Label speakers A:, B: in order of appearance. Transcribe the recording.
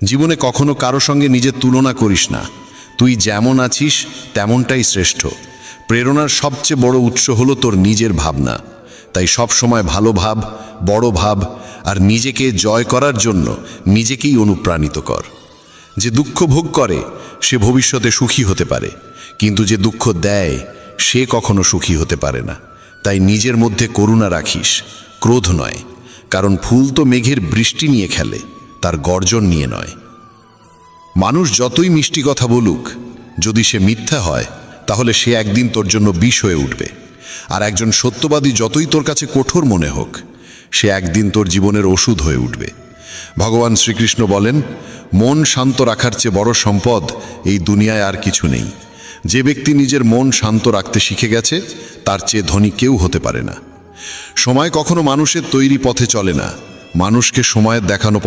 A: জীবনে কখনো কারো সঙ্গে নিজের তুলনা করিস না। তুই যেমন আছিস তেমনটাই শ্রেষ্ঠ। প্রেরণার সবচেয়ে বড় উৎস হলো তোর নিজের ভাবনা। তাই সব সময় ভালো ভাব, বড় ভাব, আর নিজেকে জয় করার জন্য নিজেকেই অনুপ্রাণিত কর। যে দুঃখ ভোগ করে সে ভবিষ্যতে সুখী হতে পারে, কিন্তু যে দুঃখ দেয় সে কখনো সুখী হতে পারে না। তাই নিজের মধ্যে করুণা রাখিস, ক্রোধ নয়। কারণ ফুল তো মেঘের বৃষ্টি নিয়ে খেলে, তার গর্জন নিয়ে নয়। মানুষ যতই মিষ্টি কথা বলুক, যদি সে মিথ্যা হয় তাহলে সে একদিন তোর জন্য বিষ হয়ে উঠবে। আর একজন সত্যবাদী যতই তোর কাছে কঠোর মনে হোক, সে একদিন তোর জীবনের ওষুধ হয়ে উঠবে। ভগবান শ্রীকৃষ্ণ বলেন, মন শান্ত রাখার চেয়ে বড় সম্পদ এই দুনিয়ায় আর কিছু নেই। যে ব্যক্তি নিজের মন শান্ত রাখতে শিখে গেছে, তার চেয়ে ধনী কেউ হতে পারে না। সময় কখনো মানুষের তৈরি পথে চলে না, মানুষকে সময়ের দেখানো